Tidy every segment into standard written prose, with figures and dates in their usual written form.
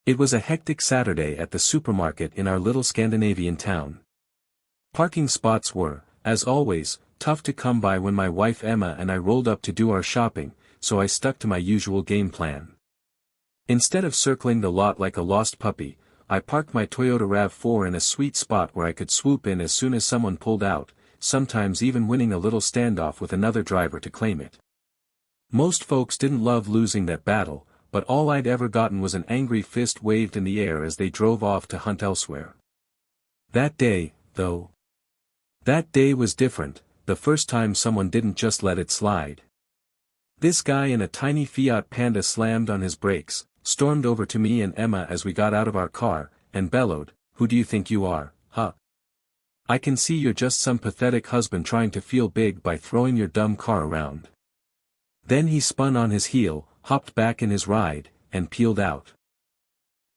It was a hectic Saturday at the supermarket in our little Scandinavian town. Parking spots were, as always, tough to come by when my wife Emma and I rolled up to do our shopping, so I stuck to my usual game plan. Instead of circling the lot like a lost puppy, I parked my Toyota RAV4 in a sweet spot where I could swoop in as soon as someone pulled out, sometimes even winning a little standoff with another driver to claim it. Most folks didn't love losing that battle, but all I'd ever gotten was an angry fist waved in the air as they drove off to hunt elsewhere. That day, though. That day was different, the first time someone didn't just let it slide. This guy in a tiny Fiat Panda slammed on his brakes, stormed over to me and Emma as we got out of our car, and bellowed, "Who do you think you are, huh? I can see you're just some pathetic husband trying to feel big by throwing your dumb car around." Then he spun on his heel, hopped back in his ride, and peeled out.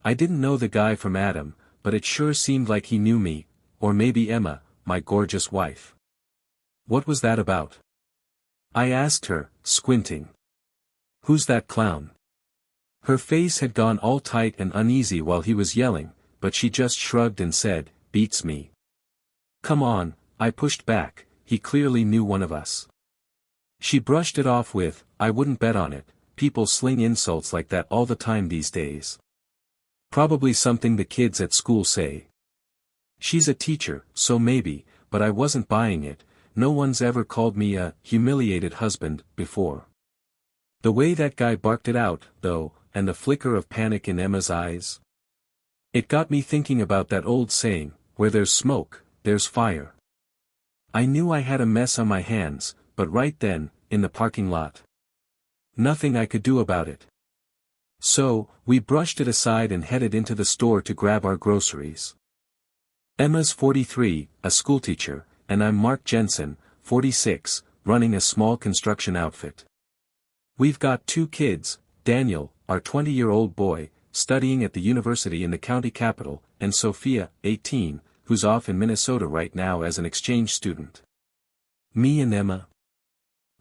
I didn't know the guy from Adam, but it sure seemed like he knew me, or maybe Emma, my gorgeous wife. What was that about? I asked her, squinting. "Who's that clown?" Her face had gone all tight and uneasy while he was yelling, but she just shrugged and said, "Beats me." "Come on," I pushed back, "he clearly knew one of us." She brushed it off with, "I wouldn't bet on it, people sling insults like that all the time these days. Probably something the kids at school say." She's a teacher, so maybe, but I wasn't buying it. No one's ever called me a humiliated husband before. The way that guy barked it out, though, and the flicker of panic in Emma's eyes. It got me thinking about that old saying, where there's smoke, there's fire. I knew I had a mess on my hands, but right then, in the parking lot. Nothing I could do about it. So, we brushed it aside and headed into the store to grab our groceries. Emma's 43, a schoolteacher, and I'm Mark Jensen, 46, running a small construction outfit. We've got 2 kids, Daniel, our 20-year-old boy, studying at the university in the county capital, and Sophia, 18, who's off in Minnesota right now as an exchange student. Me and Emma.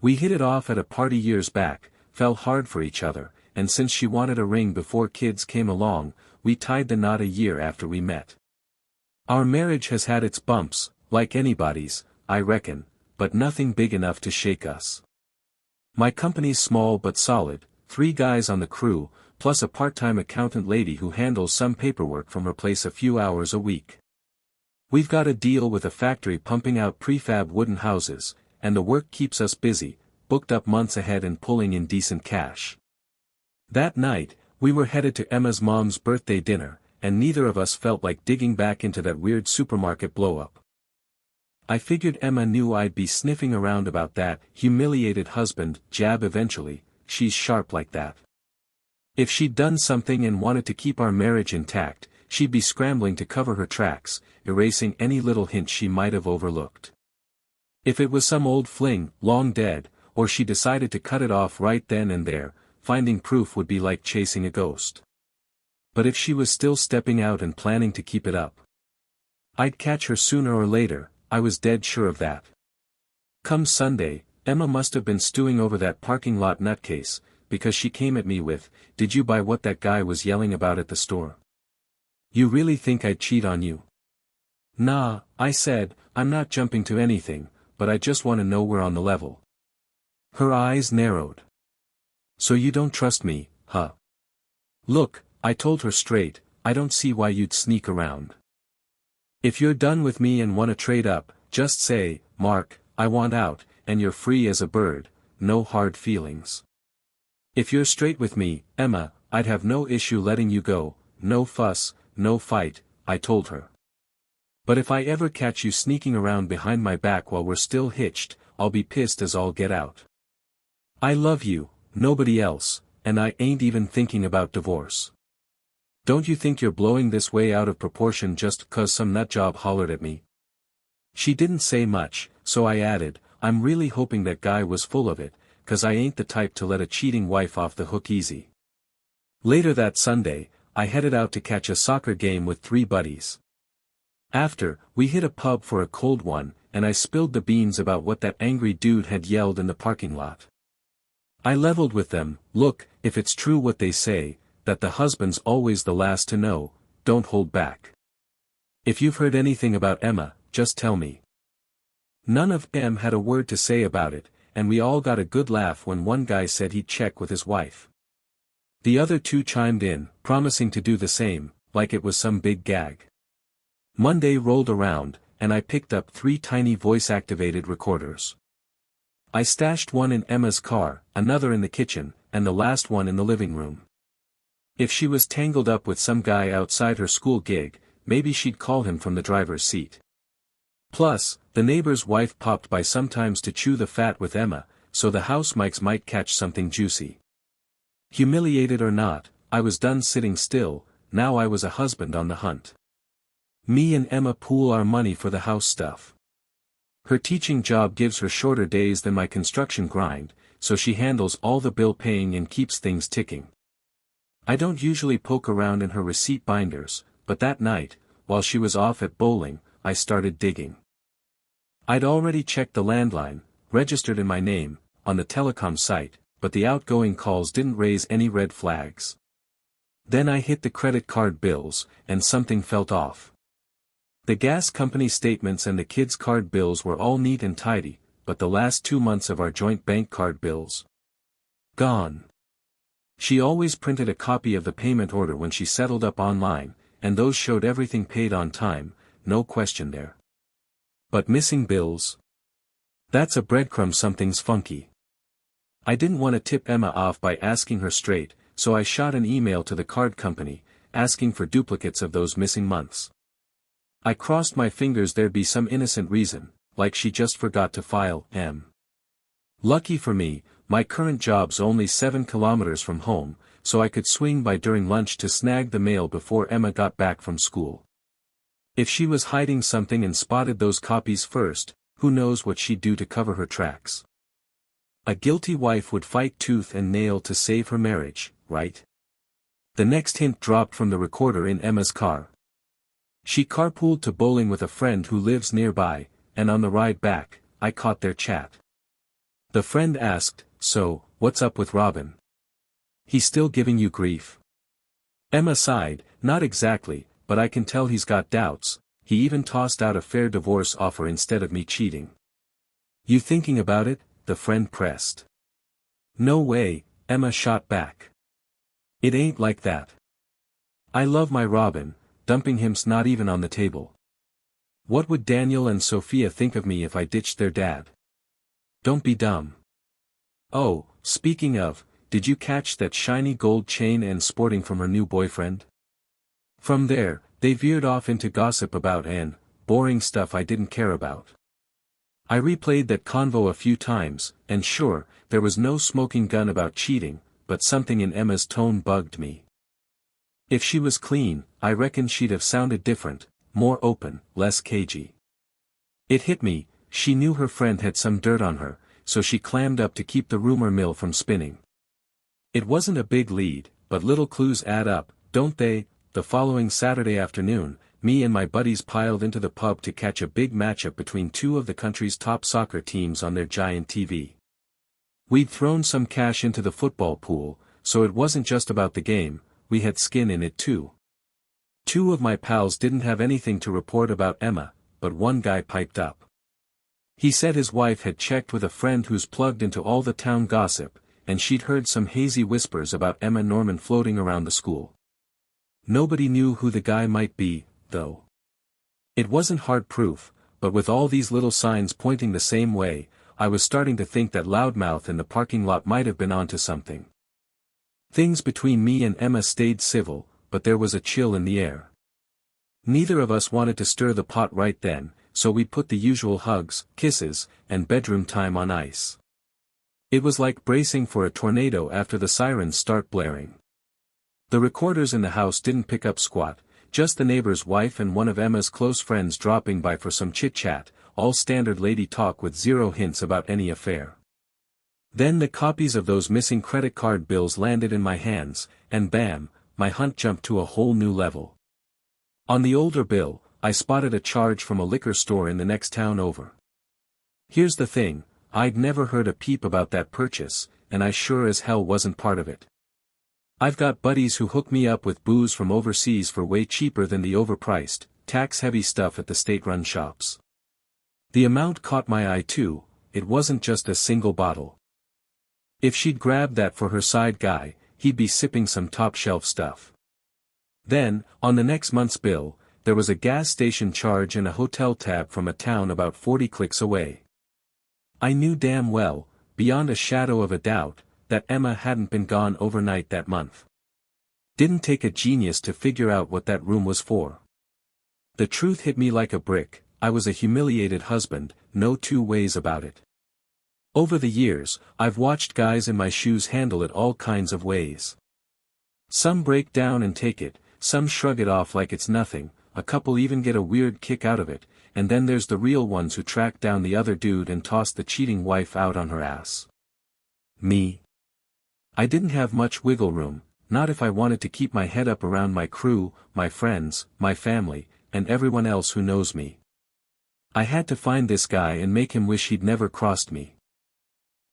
We hit it off at a party years back, fell hard for each other, and since she wanted a ring before kids came along, we tied the knot a year after we met. Our marriage has had its bumps, like anybody's, I reckon, but nothing big enough to shake us. My company's small but solid, 3 guys on the crew, plus a part-time accountant lady who handles some paperwork from her place a few hours a week. We've got a deal with a factory pumping out prefab wooden houses, and the work keeps us busy, booked up months ahead and pulling in decent cash. That night, we were headed to Emma's mom's birthday dinner, and neither of us felt like digging back into that weird supermarket blow-up. I figured Emma knew I'd be sniffing around about that humiliated husband jab eventually, she's sharp like that. If she'd done something and wanted to keep our marriage intact, she'd be scrambling to cover her tracks, erasing any little hint she might have overlooked. If it was some old fling, long dead, or she decided to cut it off right then and there, finding proof would be like chasing a ghost. But if she was still stepping out and planning to keep it up, I'd catch her sooner or later, I was dead sure of that. Come Sunday, Emma must have been stewing over that parking lot nutcase, because she came at me with, "Did you buy what that guy was yelling about at the store? You really think I'd cheat on you?" "Nah," I said, "I'm not jumping to anything, but I just want to know we're on the level." Her eyes narrowed. "So you don't trust me, huh?" "Look," I told her straight, "I don't see why you'd sneak around. If you're done with me and want to trade up, just say, 'Mark, I want out,' and you're free as a bird, no hard feelings. If you're straight with me, Emma, I'd have no issue letting you go, no fuss, no fight," I told her. "But if I ever catch you sneaking around behind my back while we're still hitched, I'll be pissed as all get out. I love you, nobody else, and I ain't even thinking about divorce. Don't you think you're blowing this way out of proportion just 'cause some nutjob hollered at me?" She didn't say much, so I added, "I'm really hoping that guy was full of it, 'cause I ain't the type to let a cheating wife off the hook easy." Later that Sunday, I headed out to catch a soccer game with 3 buddies. After, we hit a pub for a cold one, and I spilled the beans about what that angry dude had yelled in the parking lot. I leveled with them, "Look, if it's true what they say, that the husband's always the last to know, don't hold back. If you've heard anything about Emma, just tell me. None of them had a word to say about it, and we all got a good laugh when one guy said he'd check with his wife. The other two chimed in, promising to do the same, like it was some big gag. Monday rolled around, and I picked up 3 tiny voice-activated recorders. I stashed one in Emma's car, another in the kitchen, and the last one in the living room. If she was tangled up with some guy outside her school gig, maybe she'd call him from the driver's seat. Plus, the neighbor's wife popped by sometimes to chew the fat with Emma, so the house mics might catch something juicy. Humiliated or not, I was done sitting still, now I was a husband on the hunt. Me and Emma pool our money for the house stuff. Her teaching job gives her shorter days than my construction grind, so she handles all the bill paying and keeps things ticking. I don't usually poke around in her receipt binders, but that night, while she was off at bowling, I started digging. I'd already checked the landline, registered in my name, on the telecom site, but the outgoing calls didn't raise any red flags. Then I hit the credit card bills, and something felt off. The gas company statements and the kids' card bills were all neat and tidy, but the last 2 months of our joint bank card bills? Gone. She always printed a copy of the payment order when she settled up online, and those showed everything paid on time, no question there. But missing bills? That's a breadcrumb, something's funky. I didn't want to tip Emma off by asking her straight, so I shot an email to the card company, asking for duplicates of those missing months. I crossed my fingers there'd be some innocent reason, like she just forgot to file M. Lucky for me, my current job's only 7 kilometers from home, so I could swing by during lunch to snag the mail before Emma got back from school. If she was hiding something and spotted those copies first, who knows what she'd do to cover her tracks. A guilty wife would fight tooth and nail to save her marriage, right? The next hint dropped from the recorder in Emma's car. She carpooled to bowling with a friend who lives nearby, and on the ride back, I caught their chat. The friend asked, "So, what's up with Robin? He's still giving you grief?" Emma sighed, "Not exactly, but I can tell he's got doubts. He even tossed out a fair divorce offer instead of me cheating." "You thinking about it?" the friend pressed. "No way," Emma shot back. "It ain't like that. I love my Robin, dumping him's not even on the table. What would Daniel and Sophia think of me if I ditched their dad? Don't be dumb. Oh, speaking of, did you catch that shiny gold chain and sporting from her new boyfriend?" From there, they veered off into gossip about boring stuff I didn't care about. I replayed that convo a few times, and sure, there was no smoking gun about cheating, but something in Emma's tone bugged me. If she was clean, I reckon she'd have sounded different, more open, less cagey. It hit me, she knew her friend had some dirt on her, so she clammed up to keep the rumor mill from spinning. It wasn't a big lead, but little clues add up, don't they? The following Saturday afternoon, me and my buddies piled into the pub to catch a big matchup between 2 of the country's top soccer teams on their giant TV. We'd thrown some cash into the football pool, so it wasn't just about the game, we had skin in it too. 2 of my pals didn't have anything to report about Emma, but one guy piped up. He said his wife had checked with a friend who's plugged into all the town gossip, and she'd heard some hazy whispers about Emma Norman floating around the school. Nobody knew who the guy might be, though. It wasn't hard proof, but with all these little signs pointing the same way, I was starting to think that loudmouth in the parking lot might have been onto something. Things between me and Emma stayed civil, but there was a chill in the air. Neither of us wanted to stir the pot right then, so we put the usual hugs, kisses, and bedroom time on ice. It was like bracing for a tornado after the sirens start blaring. The recorders in the house didn't pick up squat, just the neighbor's wife and one of Emma's close friends dropping by for some chit-chat, all standard lady talk with zero hints about any affair. Then the copies of those missing credit card bills landed in my hands, and bam, my hunt jumped to a whole new level. On the older bill, I spotted a charge from a liquor store in the next town over. Here's the thing, I'd never heard a peep about that purchase, and I sure as hell wasn't part of it. I've got buddies who hook me up with booze from overseas for way cheaper than the overpriced, tax-heavy stuff at the state-run shops. The amount caught my eye too. It wasn't just a single bottle. If she'd grabbed that for her side guy, he'd be sipping some top-shelf stuff. Then, on the next month's bill, there was a gas station charge and a hotel tab from a town about 40 clicks away. I knew damn well, beyond a shadow of a doubt, that Emma hadn't been gone overnight that month. Didn't take a genius to figure out what that room was for. The truth hit me like a brick. I was a humiliated husband, no two ways about it. Over the years, I've watched guys in my shoes handle it all kinds of ways. Some break down and take it, some shrug it off like it's nothing, a couple even get a weird kick out of it, and then there's the real ones who track down the other dude and toss the cheating wife out on her ass. Me. I didn't have much wiggle room, not if I wanted to keep my head up around my crew, my friends, my family, and everyone else who knows me. I had to find this guy and make him wish he'd never crossed me.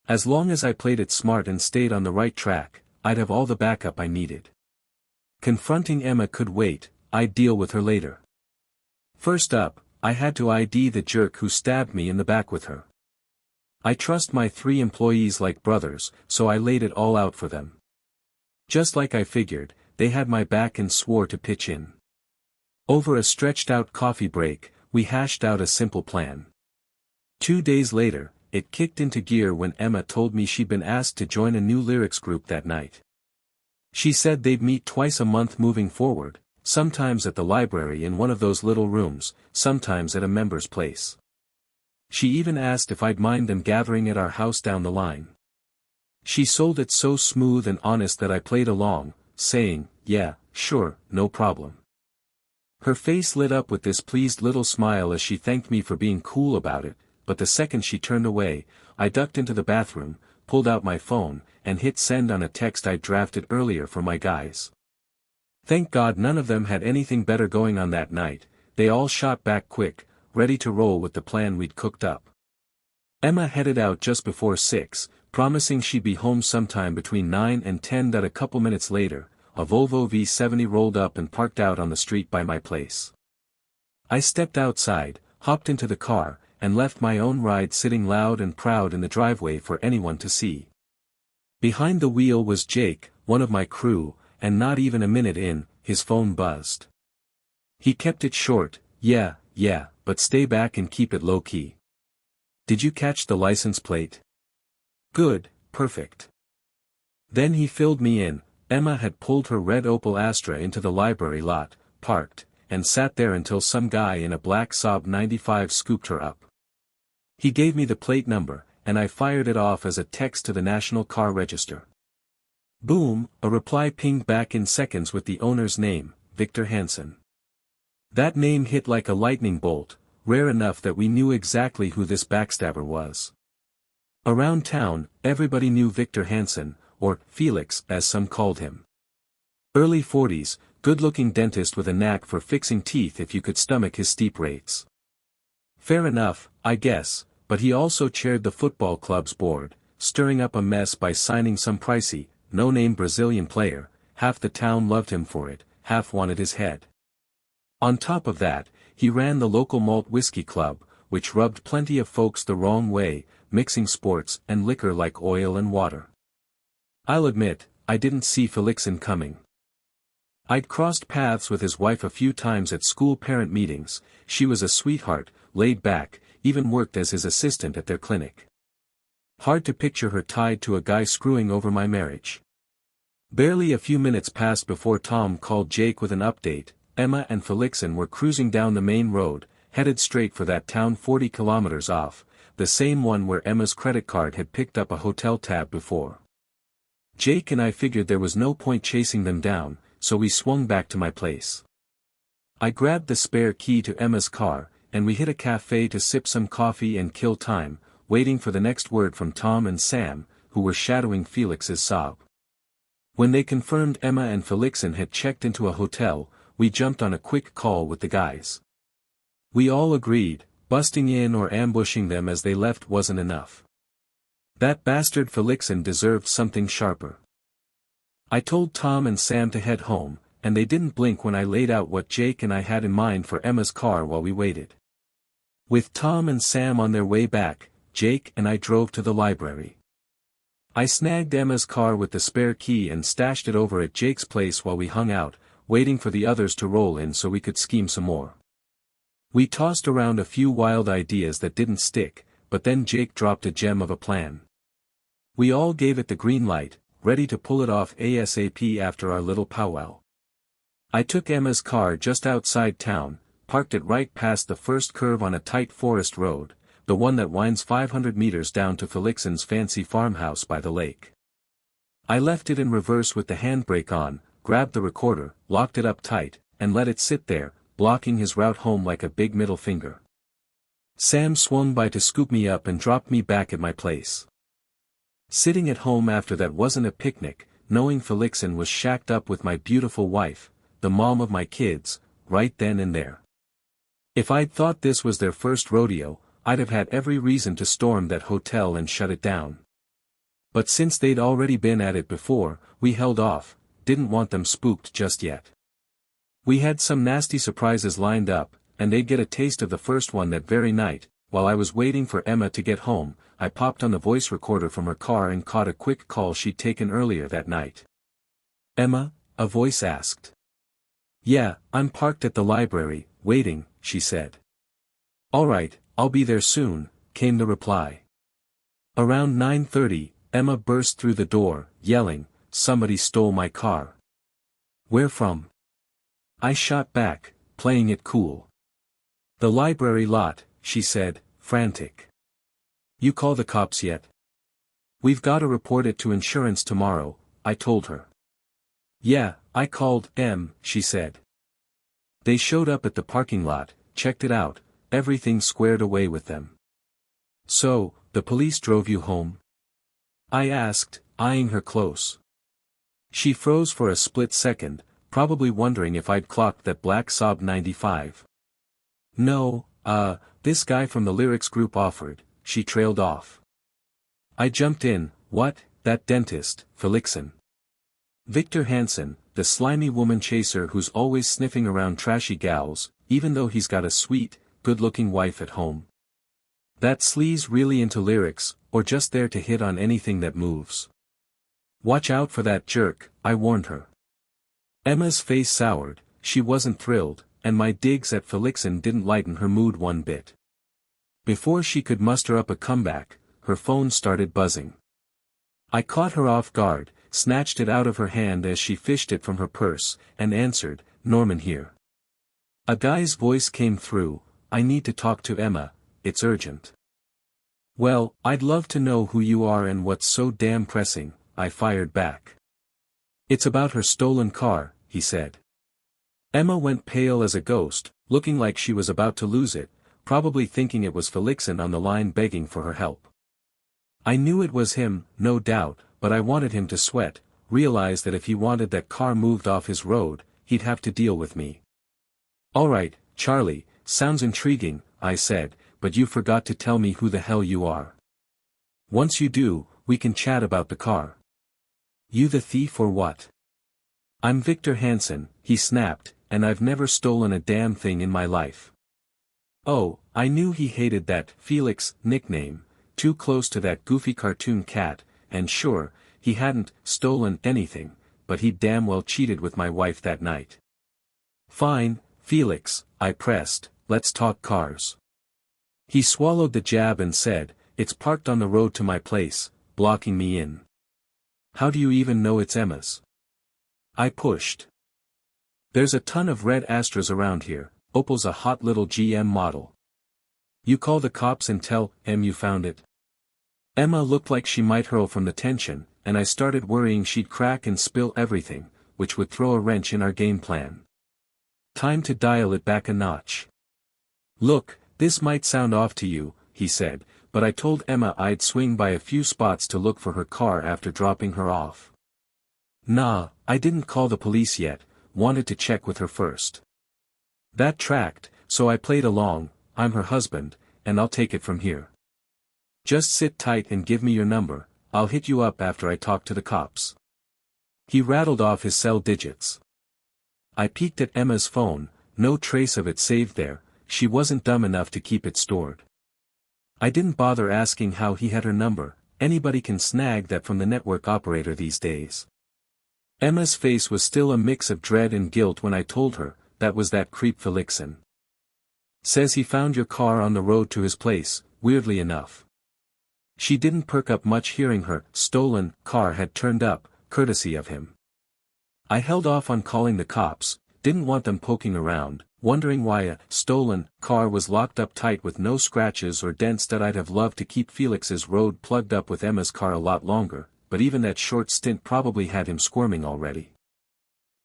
As long as I played it smart and stayed on the right track, I'd have all the backup I needed. Confronting Emma could wait, I'd deal with her later. First up, I had to ID the jerk who stabbed me in the back with her. I trust my 3 employees like brothers, so I laid it all out for them. Just like I figured, they had my back and swore to pitch in. Over a stretched-out coffee break, we hashed out a simple plan. 2 days later, it kicked into gear when Emma told me she'd been asked to join a new lyrics group that night. She said they'd meet twice a month moving forward, sometimes at the library in one of those little rooms, sometimes at a member's place. She even asked if I'd mind them gathering at our house down the line. She sold it so smooth and honest that I played along, saying, "Yeah, sure, no problem." Her face lit up with this pleased little smile as she thanked me for being cool about it, but the second she turned away, I ducked into the bathroom, pulled out my phone, and hit send on a text I'd drafted earlier for my guys. Thank God none of them had anything better going on that night. They all shot back quick, ready to roll with the plan we'd cooked up. Emma headed out just before 6, promising she'd be home sometime between 9 and 10. A couple minutes later, a Volvo V70 rolled up and parked out on the street by my place. I stepped outside, hopped into the car, and left my own ride sitting loud and proud in the driveway for anyone to see. Behind the wheel was Jake, one of my crew, and not even a minute in, his phone buzzed. He kept it short, yeah, but stay back and keep it low-key. Did you catch the license plate? Good, perfect. Then he filled me in. Emma had pulled her red Opel Astra into the library lot, parked, and sat there until some guy in a black Saab 95 scooped her up. He gave me the plate number, and I fired it off as a text to the National Car Register. Boom, a reply pinged back in seconds with the owner's name, Victor Hansen. That name hit like a lightning bolt, rare enough that we knew exactly who this backstabber was. Around town, everybody knew Victor Hansen, or Felix as some called him. Early 40s, good-looking dentist with a knack for fixing teeth if you could stomach his steep rates. Fair enough, I guess, but he also chaired the football club's board, stirring up a mess by signing some pricey, no-name Brazilian player. Half the town loved him for it, half wanted his head. On top of that, he ran the local malt whiskey club, which rubbed plenty of folks the wrong way, mixing sports and liquor like oil and water. I'll admit, I didn't see Felixen coming. I'd crossed paths with his wife a few times at school parent meetings. She was a sweetheart, laid back, even worked as his assistant at their clinic. Hard to picture her tied to a guy screwing over my marriage. Barely a few minutes passed before Tom called Jake with an update. Emma and Felixen were cruising down the main road, headed straight for that town 40 kilometers off, the same one where Emma's credit card had picked up a hotel tab before. Jake and I figured there was no point chasing them down, so we swung back to my place. I grabbed the spare key to Emma's car, and we hit a cafe to sip some coffee and kill time, waiting for the next word from Tom and Sam, who were shadowing Felix's Saab. When they confirmed Emma and Felixen had checked into a hotel, we jumped on a quick call with the guys. We all agreed, busting in or ambushing them as they left wasn't enough. That bastard Felixen deserved something sharper. I told Tom and Sam to head home, and they didn't blink when I laid out what Jake and I had in mind for Emma's car while we waited. With Tom and Sam on their way back, Jake and I drove to the library. I snagged Emma's car with the spare key and stashed it over at Jake's place while we hung out, waiting for the others to roll in so we could scheme some more. We tossed around a few wild ideas that didn't stick, but then Jake dropped a gem of a plan. We all gave it the green light, ready to pull it off ASAP after our little powwow. I took Emma's car just outside town, parked it right past the first curve on a tight forest road, the one that winds 500 meters down to Felixson's fancy farmhouse by the lake. I left it in reverse with the handbrake on, grabbed the recorder, locked it up tight, and let it sit there, blocking his route home like a big middle finger. Sam swung by to scoop me up and dropped me back at my place. Sitting at home after that wasn't a picnic, knowing Felixson was shacked up with my beautiful wife, the mom of my kids, right then and there. If I'd thought this was their first rodeo, I'd have had every reason to storm that hotel and shut it down. But since they'd already been at it before, we held off, didn't want them spooked just yet. We had some nasty surprises lined up, and they'd get a taste of the first one that very night. While I was waiting for Emma to get home, I popped on the voice recorder from her car and caught a quick call she'd taken earlier that night. "Emma?" a voice asked. "Yeah, I'm parked at the library, waiting," she said. "All right, I'll be there soon," came the reply. Around 9:30, Emma burst through the door, yelling, "Somebody stole my car." "Where from?" I shot back, playing it cool. "The library lot," she said, frantic. "You call the cops yet?" "We've got to report it to insurance tomorrow," I told her. "Yeah, I called, she said. They showed up at the parking lot, checked it out, everything squared away with them. "So, the police drove you home?" I asked, eyeing her close. She froze for a split second, probably wondering if I'd clocked that black Saab 95. "No, this guy from the lyrics group offered," she trailed off. I jumped in. "What, that dentist, Felixson? Victor Hansen, the slimy woman chaser who's always sniffing around trashy gals, even though he's got a sweet, good-looking wife at home. That sleaze really into lyrics, or just there to hit on anything that moves. Watch out for that jerk," I warned her. Emma's face soured, she wasn't thrilled, and my digs at Felixson didn't lighten her mood one bit. Before she could muster up a comeback, her phone started buzzing. I caught her off guard, snatched it out of her hand as she fished it from her purse, and answered, "Norman here." A guy's voice came through, "I need to talk to Emma, it's urgent." "Well, I'd love to know who you are and what's so damn pressing," I fired back. "It's about her stolen car," he said. Emma went pale as a ghost, looking like she was about to lose it, probably thinking it was Felixson on the line begging for her help. I knew it was him, no doubt, but I wanted him to sweat, realize that if he wanted that car moved off his road, he'd have to deal with me. "All right, Charlie, sounds intriguing," I said, "but you forgot to tell me who the hell you are. Once you do, we can chat about the car." "You the thief or what?" "I'm Victor Hansen," he snapped, "and I've never stolen a damn thing in my life." Oh, I knew he hated that Felix nickname, too close to that goofy cartoon cat, and sure, he hadn't stolen anything, but he damn well cheated with my wife that night. "Fine, Felix," I pressed, "let's talk cars." He swallowed the jab and said, "It's parked on the road to my place, blocking me in." "How do you even know it's Emma's?" I pushed. "There's a ton of red Astras around here, Opal's a hot little GM model. You call the cops and tell Em you found it?" Emma looked like she might hurl from the tension, and I started worrying she'd crack and spill everything, which would throw a wrench in our game plan. Time to dial it back a notch. "Look, this might sound off to you," he said, but I told Emma I'd swing by a few spots to look for her car after dropping her off. Nah, I didn't call the police yet, wanted to check with her first. That tracked, so I played along, "I'm her husband, and I'll take it from here. Just sit tight and give me your number, I'll hit you up after I talk to the cops." He rattled off his cell digits. I peeked at Emma's phone, no trace of it saved there, she wasn't dumb enough to keep it stored. I didn't bother asking how he had her number, anybody can snag that from the network operator these days. Emma's face was still a mix of dread and guilt when I told her, that was that creep Felixson. Says he found your car on the road to his place, weirdly enough. She didn't perk up much hearing her stolen car had turned up, courtesy of him. I held off on calling the cops, didn't want them poking around, wondering why a stolen car was locked up tight with no scratches or dents. That I'd have loved to keep Felix's road plugged up with Emma's car a lot longer, but even that short stint probably had him squirming already.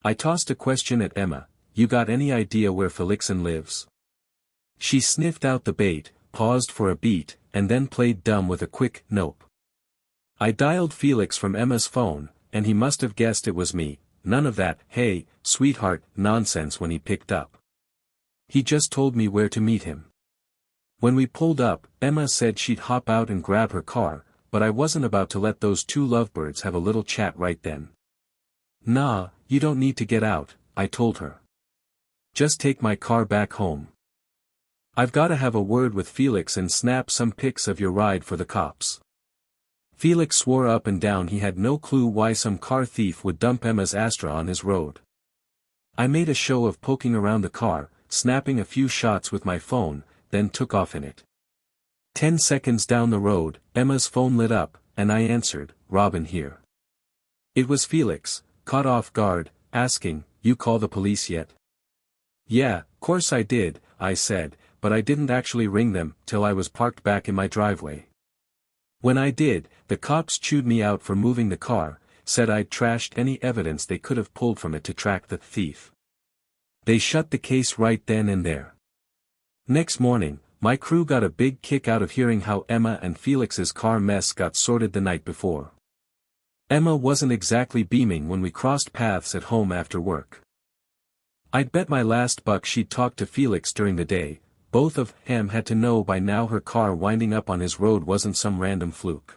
I tossed a question at Emma, you got any idea where Felixson lives? She sniffed out the bait, paused for a beat, and then played dumb with a quick nope. I dialed Felix from Emma's phone, and he must have guessed it was me, none of that, hey, sweetheart, nonsense when he picked up. He just told me where to meet him. When we pulled up, Emma said she'd hop out and grab her car, but I wasn't about to let those two lovebirds have a little chat right then. Nah, you don't need to get out, I told her. Just take my car back home. I've gotta have a word with Felix and snap some pics of your ride for the cops. Felix swore up and down he had no clue why some car thief would dump Emma's Astra on his road. I made a show of poking around the car, snapping a few shots with my phone, then took off in it. 10 seconds down the road, Emma's phone lit up, and I answered, Robin here. It was Felix, caught off guard, asking, you call the police yet? Yeah, course I did, I said, but I didn't actually ring them till I was parked back in my driveway. When I did, the cops chewed me out for moving the car, said I'd trashed any evidence they could have pulled from it to track the thief. They shut the case right then and there. Next morning, my crew got a big kick out of hearing how Emma and Felix's car mess got sorted the night before. Emma wasn't exactly beaming when we crossed paths at home after work. I'd bet my last buck she'd talked to Felix during the day. Both of them had to know by now her car winding up on his road wasn't some random fluke.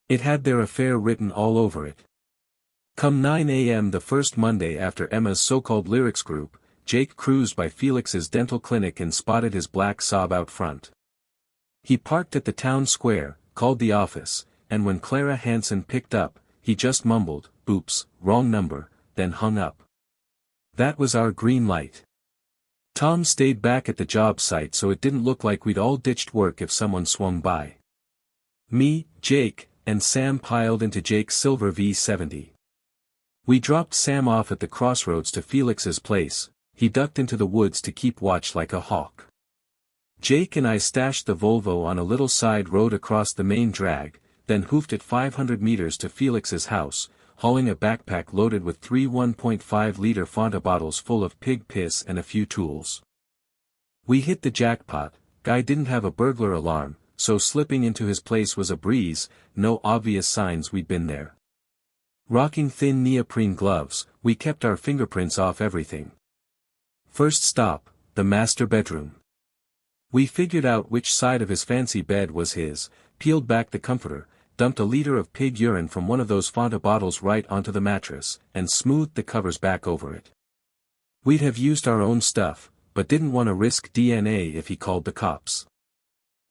It had their affair written all over it. Come 9 a.m. the first Monday after Emma's so-called lyrics group, Jake cruised by Felix's dental clinic and spotted his black Saab out front. He parked at the town square, called the office, and when Clara Hansen picked up, he just mumbled, "Oops, wrong number," then hung up. That was our green light. Tom stayed back at the job site so it didn't look like we'd all ditched work if someone swung by. Me, Jake, and Sam piled into Jake's silver V70. We dropped Sam off at the crossroads to Felix's place. He ducked into the woods to keep watch like a hawk. Jake and I stashed the Volvo on a little side road across the main drag, then hoofed it 500 meters to Felix's house, hauling a backpack loaded with 3 1.5-liter Fanta bottles full of pig piss and a few tools. We hit the jackpot. Guy didn't have a burglar alarm, so slipping into his place was a breeze, no obvious signs we'd been there. Rocking thin neoprene gloves, we kept our fingerprints off everything. First stop, the master bedroom. We figured out which side of his fancy bed was his, peeled back the comforter, dumped a liter of pig urine from one of those Fanta bottles right onto the mattress, and smoothed the covers back over it. We'd have used our own stuff, but didn't want to risk DNA if he called the cops.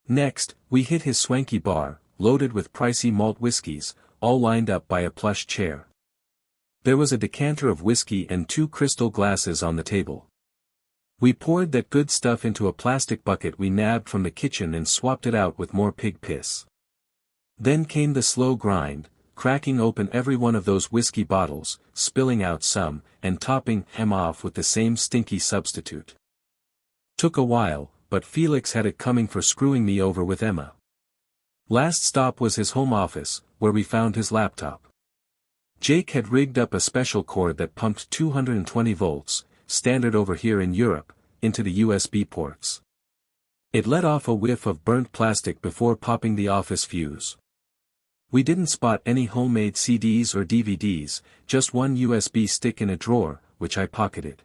Next, we hit his swanky bar, loaded with pricey malt whiskeys, all lined up by a plush chair. There was a decanter of whiskey and 2 crystal glasses on the table. We poured that good stuff into a plastic bucket we nabbed from the kitchen and swapped it out with more pig piss. Then came the slow grind, cracking open every one of those whiskey bottles, spilling out some, and topping them off with the same stinky substitute. Took a while, but Felix had it coming for screwing me over with Emma. Last stop was his home office, where we found his laptop. Jake had rigged up a special cord that pumped 220 volts, standard over here in Europe, into the USB ports. It let off a whiff of burnt plastic before popping the office fuse. We didn't spot any homemade CDs or DVDs, just one USB stick in a drawer, which I pocketed.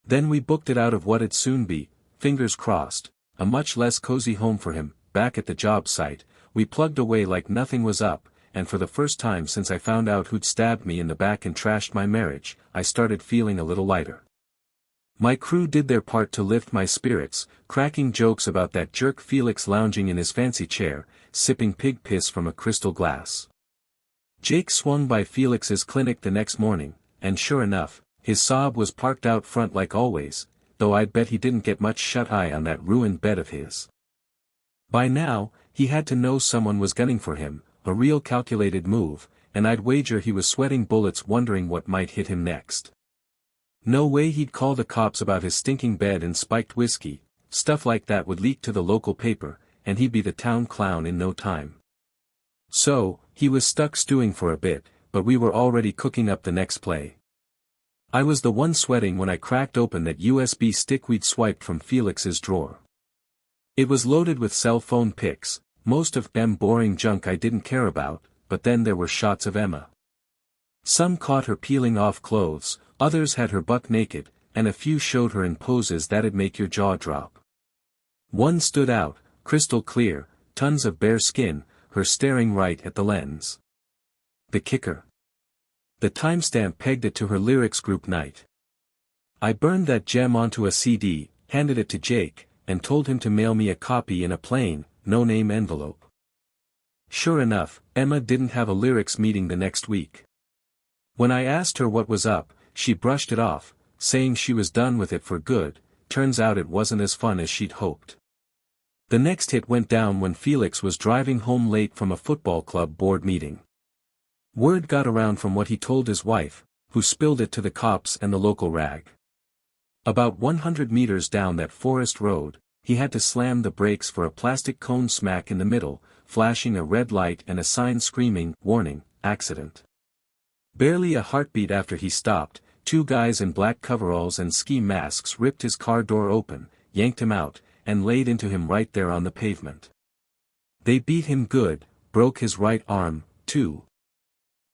Then we booked it out of what'd soon be, fingers crossed, a much less cozy home for him. Back at the job site, we plugged away like nothing was up, and for the first time since I found out who'd stabbed me in the back and trashed my marriage, I started feeling a little lighter. My crew did their part to lift my spirits, cracking jokes about that jerk Felix lounging in his fancy chair, sipping pig piss from a crystal glass. Jake swung by Felix's clinic the next morning, and sure enough, his Saab was parked out front like always, though I'd bet he didn't get much shut-eye on that ruined bed of his. By now, he had to know someone was gunning for him, a real calculated move, and I'd wager he was sweating bullets wondering what might hit him next. No way he'd call the cops about his stinking bed and spiked whiskey, stuff like that would leak to the local paper, and he'd be the town clown in no time. So, he was stuck stewing for a bit, but we were already cooking up the next play. I was the one sweating when I cracked open that USB stick we'd swiped from Felix's drawer. It was loaded with cell phone pics, most of them boring junk I didn't care about, but then there were shots of Emma. Some caught her peeling off clothes, others had her buck naked, and a few showed her in poses that'd make your jaw drop. One stood out, crystal clear, tons of bare skin, her staring right at the lens. The kicker. The timestamp pegged it to her lyrics group night. I burned that gem onto a CD, handed it to Jake, and told him to mail me a copy in a plain, no-name envelope. Sure enough, Emma didn't have a lyrics meeting the next week. When I asked her what was up, she brushed it off, saying she was done with it for good. Turns out it wasn't as fun as she'd hoped. The next hit went down when Felix was driving home late from a football club board meeting. Word got around from what he told his wife, who spilled it to the cops and the local rag. About 100 meters down that forest road, he had to slam the brakes for a plastic cone smack in the middle, flashing a red light and a sign screaming, "Warning, accident." Barely a heartbeat after he stopped, two guys in black coveralls and ski masks ripped his car door open, yanked him out, and laid into him right there on the pavement. They beat him good, broke his right arm, too.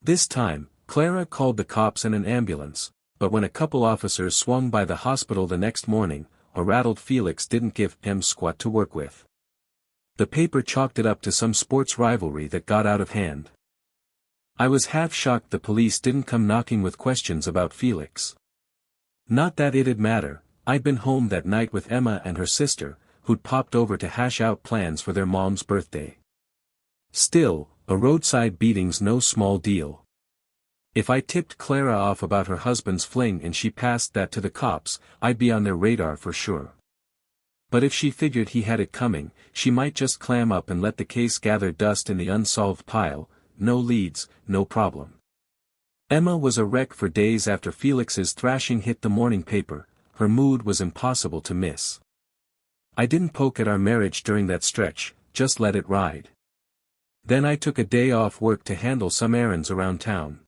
This time, Clara called the cops and an ambulance, but when a couple officers swung by the hospital the next morning, a rattled Felix didn't give him squat to work with. The paper chalked it up to some sports rivalry that got out of hand. I was half shocked the police didn't come knocking with questions about Felix. Not that it'd matter, I'd been home that night with Emma and her sister, who'd popped over to hash out plans for their mom's birthday. Still, a roadside beating's no small deal. If I tipped Clara off about her husband's fling and she passed that to the cops, I'd be on their radar for sure. But if she figured he had it coming, she might just clam up and let the case gather dust in the unsolved pile. No leads, no problem. Emma was a wreck for days after Felix's thrashing hit the morning paper. Her mood was impossible to miss. I didn't poke at our marriage during that stretch, just let it ride. Then I took a day off work to handle some errands around town.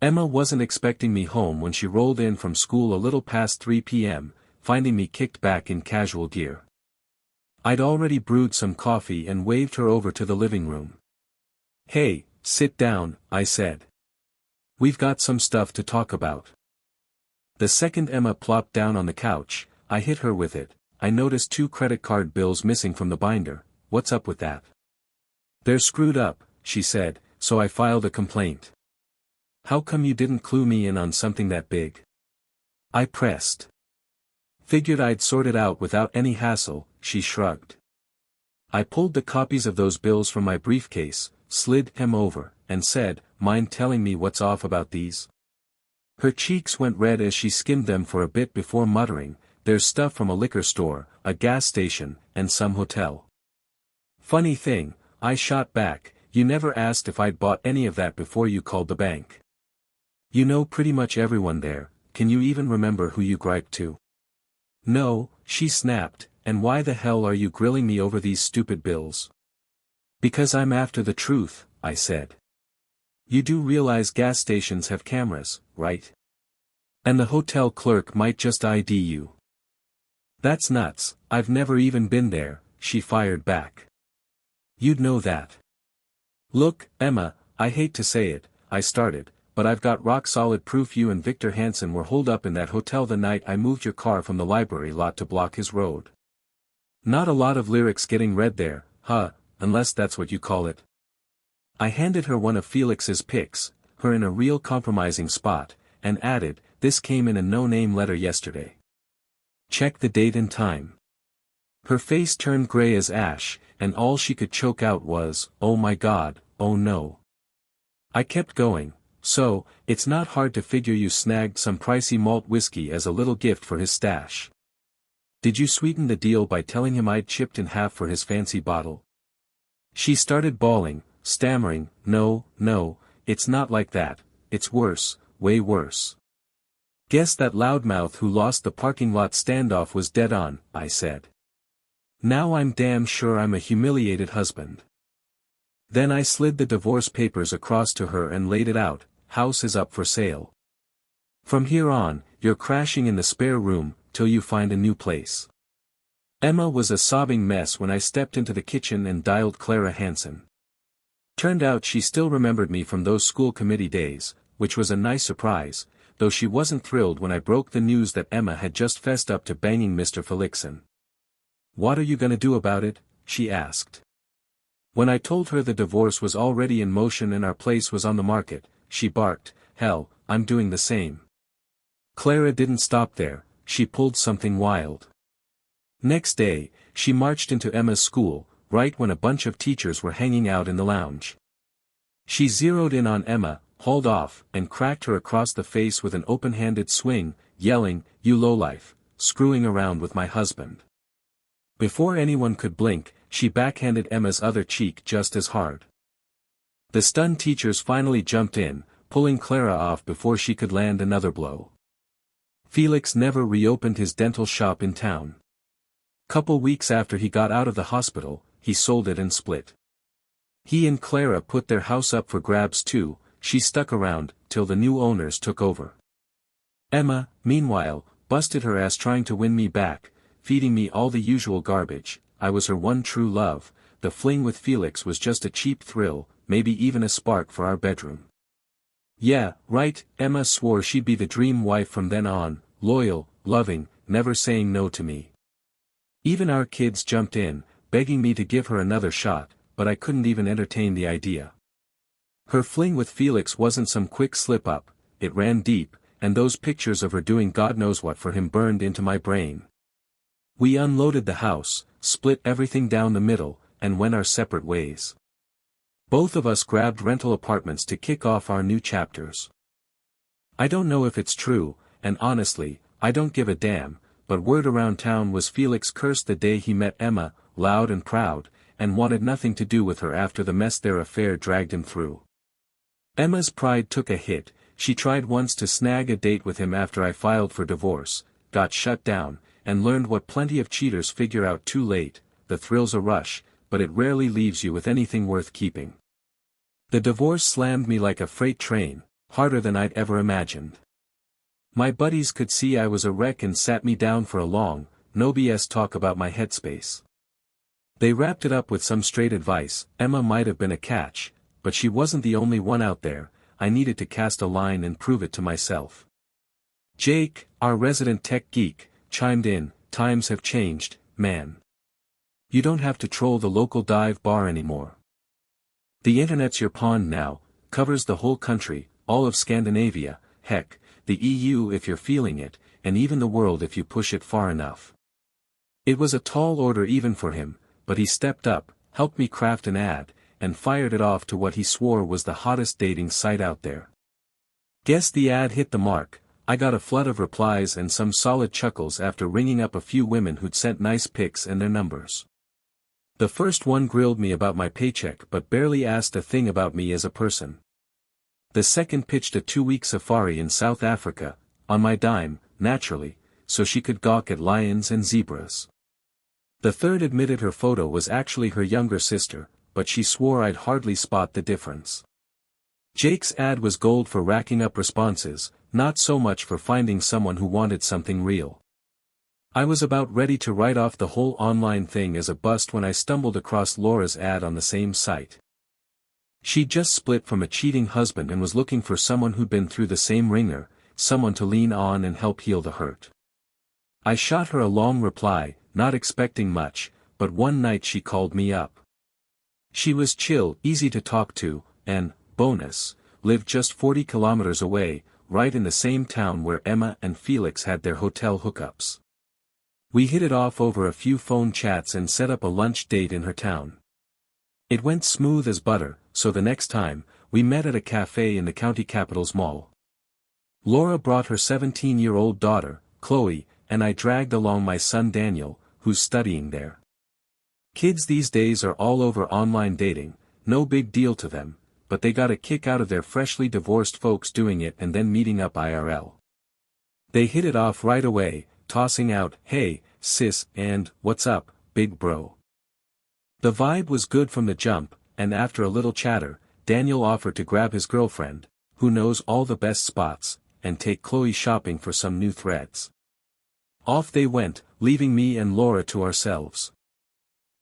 Emma wasn't expecting me home when she rolled in from school a little past 3 p.m., finding me kicked back in casual gear. I'd already brewed some coffee and waved her over to the living room. "Hey, sit down," I said. "We've got some stuff to talk about." The second Emma plopped down on the couch, I hit her with it. "I noticed 2 credit card bills missing from the binder. What's up with that?" "They're screwed up," she said, "so I filed a complaint." "How come you didn't clue me in on something that big?" I pressed. "Figured I'd sort it out without any hassle," she shrugged. I pulled the copies of those bills from my briefcase, slid them over, and said, "Mind telling me what's off about these?" Her cheeks went red as she skimmed them for a bit before muttering, "There's stuff from a liquor store, a gas station, and some hotel." "Funny thing," I shot back, "you never asked if I'd bought any of that before you called the bank. You know pretty much everyone there, can you even remember who you griped to?" "No," she snapped, "and why the hell are you grilling me over these stupid bills?" "Because I'm after the truth," I said. "You do realize gas stations have cameras, right? And the hotel clerk might just ID you." "That's nuts, I've never even been there," she fired back. "You'd know that." "Look, Emma, I hate to say it," I started, "but I've got rock-solid proof you and Victor Hansen were holed up in that hotel the night I moved your car from the library lot to block his road. Not a lot of lyrics getting read there, huh, unless that's what you call it." I handed her one of Felix's pics, her in a real compromising spot, and added, "This came in a no-name letter yesterday. Check the date and time." Her face turned gray as ash, and all she could choke out was, "Oh my God, oh no." I kept going. "So, it's not hard to figure you snagged some pricey malt whiskey as a little gift for his stash. Did you sweeten the deal by telling him I'd chipped in half for his fancy bottle?" She started bawling, stammering, "No, no, it's not like that, it's worse, way worse." "Guess that loudmouth who lost the parking lot standoff was dead on," I said. "Now I'm damn sure I'm a humiliated husband." Then I slid the divorce papers across to her and laid it out, "House is up for sale. From here on, you're crashing in the spare room, till you find a new place." Emma was a sobbing mess when I stepped into the kitchen and dialed Clara Hansen. Turned out she still remembered me from those school committee days, which was a nice surprise, though she wasn't thrilled when I broke the news that Emma had just fessed up to banging Mr. Felixson. "What are you gonna do about it?" she asked. When I told her the divorce was already in motion and our place was on the market, she barked, "Hell, I'm doing the same." Clara didn't stop there, she pulled something wild. Next day, she marched into Emma's school, right when a bunch of teachers were hanging out in the lounge. She zeroed in on Emma, hauled off, and cracked her across the face with an open-handed swing, yelling, "You lowlife, screwing around with my husband." Before anyone could blink, she backhanded Emma's other cheek just as hard. The stunned teachers finally jumped in, pulling Clara off before she could land another blow. Felix never reopened his dental shop in town. Couple weeks after he got out of the hospital, he sold it and split. He and Clara put their house up for grabs too. She stuck around, till the new owners took over. Emma, meanwhile, busted her ass trying to win me back, feeding me all the usual garbage. I was her one true love, the fling with Felix was just a cheap thrill, maybe even a spark for our bedroom. Yeah, right, Emma swore she'd be the dream wife from then on, loyal, loving, never saying no to me. Even our kids jumped in, begging me to give her another shot, but I couldn't even entertain the idea. Her fling with Felix wasn't some quick slip-up, it ran deep, and those pictures of her doing God knows what for him burned into my brain. We unloaded the house, split everything down the middle, and went our separate ways. Both of us grabbed rental apartments to kick off our new chapters. I don't know if it's true, and honestly, I don't give a damn, but word around town was Felix cursed the day he met Emma, loud and proud, and wanted nothing to do with her after the mess their affair dragged him through. Emma's pride took a hit. She tried once to snag a date with him after I filed for divorce, got shut down, and learned what plenty of cheaters figure out too late: the thrill's a rush, but it rarely leaves you with anything worth keeping. The divorce slammed me like a freight train, harder than I'd ever imagined. My buddies could see I was a wreck and sat me down for a long, no BS talk about my headspace. They wrapped it up with some straight advice. Emma might have been a catch, but she wasn't the only one out there. I needed to cast a line and prove it to myself. Jake, our resident tech geek, chimed in, "Times have changed, man. You don't have to troll the local dive bar anymore. The internet's your pond now, covers the whole country, all of Scandinavia, heck, the EU if you're feeling it, and even the world if you push it far enough." It was a tall order even for him, but he stepped up, helped me craft an ad, and fired it off to what he swore was the hottest dating site out there. Guess the ad hit the mark. I got a flood of replies and some solid chuckles after ringing up a few women who'd sent nice pics and their numbers. The first one grilled me about my paycheck but barely asked a thing about me as a person. The second pitched a 2-week safari in South Africa, on my dime, naturally, so she could gawk at lions and zebras. The third admitted her photo was actually her younger sister, but she swore I'd hardly spot the difference. Jake's ad was gold for racking up responses, not so much for finding someone who wanted something real. I was about ready to write off the whole online thing as a bust when I stumbled across Laura's ad on the same site. She'd just split from a cheating husband and was looking for someone who'd been through the same ringer, someone to lean on and help heal the hurt. I shot her a long reply, not expecting much, but one night she called me up. She was chill, easy to talk to, and, bonus, lived just 40 kilometers away, right in the same town where Emma and Felix had their hotel hookups. We hit it off over a few phone chats and set up a lunch date in her town. It went smooth as butter, so the next time, we met at a cafe in the county capital's mall. Laura brought her 17-year-old daughter, Chloe, and I dragged along my son Daniel, who's studying there. Kids these days are all over online dating, no big deal to them, but they got a kick out of their freshly divorced folks doing it and then meeting up IRL. They hit it off right away, tossing out, "Hey, sis," and, "What's up, big bro?" The vibe was good from the jump, and after a little chatter, Daniel offered to grab his girlfriend, who knows all the best spots, and take Chloe shopping for some new threads. Off they went, leaving me and Laura to ourselves.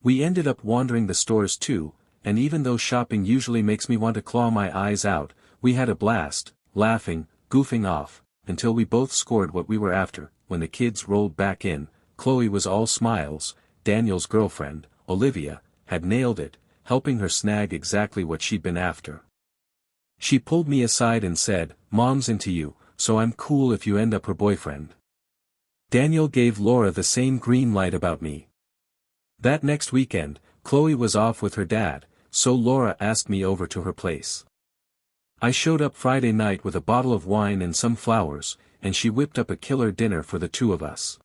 We ended up wandering the stores too, and even though shopping usually makes me want to claw my eyes out, we had a blast, laughing, goofing off, until we both scored what we were after. When the kids rolled back in, Chloe was all smiles. Daniel's girlfriend, Olivia, had nailed it, helping her snag exactly what she'd been after. She pulled me aside and said, "Mom's into you, so I'm cool if you end up her boyfriend." Daniel gave Laura the same green light about me. That next weekend, Chloe was off with her dad, so Laura asked me over to her place. I showed up Friday night with a bottle of wine and some flowers, and she whipped up a killer dinner for the two of us.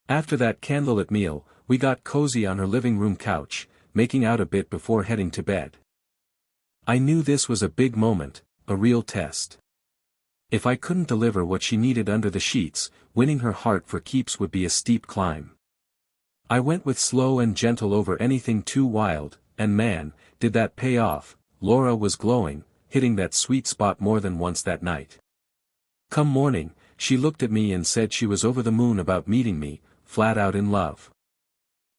After that candlelit meal, we got cozy on her living room couch, making out a bit before heading to bed. I knew this was a big moment, a real test. If I couldn't deliver what she needed under the sheets, winning her heart for keeps would be a steep climb. I went with slow and gentle over anything too wild, and man, did that pay off. Laura was glowing, hitting that sweet spot more than once that night. Come morning, she looked at me and said she was over the moon about meeting me, flat out in love.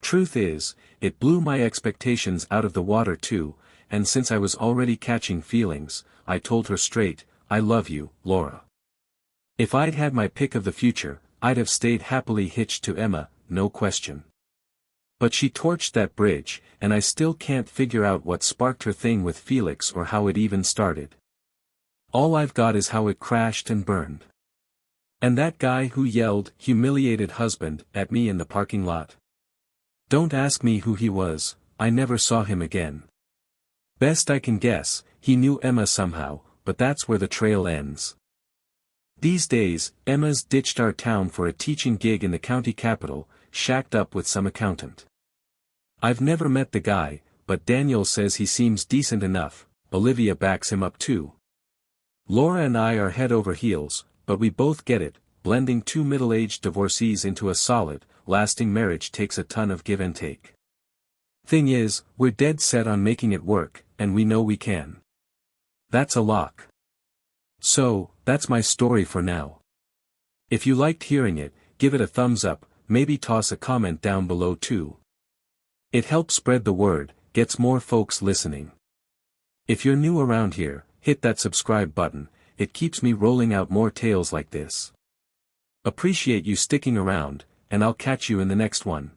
Truth is, it blew my expectations out of the water too, and since I was already catching feelings, I told her straight, "I love you, Laura." If I'd had my pick of the future, I'd have stayed happily hitched to Emma, no question. But she torched that bridge, and I still can't figure out what sparked her thing with Felix or how it even started. All I've got is how it crashed and burned. And that guy who yelled, "Humiliated husband," at me in the parking lot. Don't ask me who he was, I never saw him again. Best I can guess, he knew Emma somehow, but that's where the trail ends. These days, Emma's ditched our town for a teaching gig in the county capital, shacked up with some accountant. I've never met the guy, but Daniel says he seems decent enough. Olivia backs him up too. Laura and I are head over heels, but we both get it, blending two middle-aged divorcees into a solid, lasting marriage takes a ton of give and take. Thing is, we're dead set on making it work, and we know we can. That's a lock. So, that's my story for now. If you liked hearing it, give it a thumbs up, maybe toss a comment down below too. It helps spread the word, gets more folks listening. If you're new around here, hit that subscribe button, it keeps me rolling out more tales like this. Appreciate you sticking around, and I'll catch you in the next one.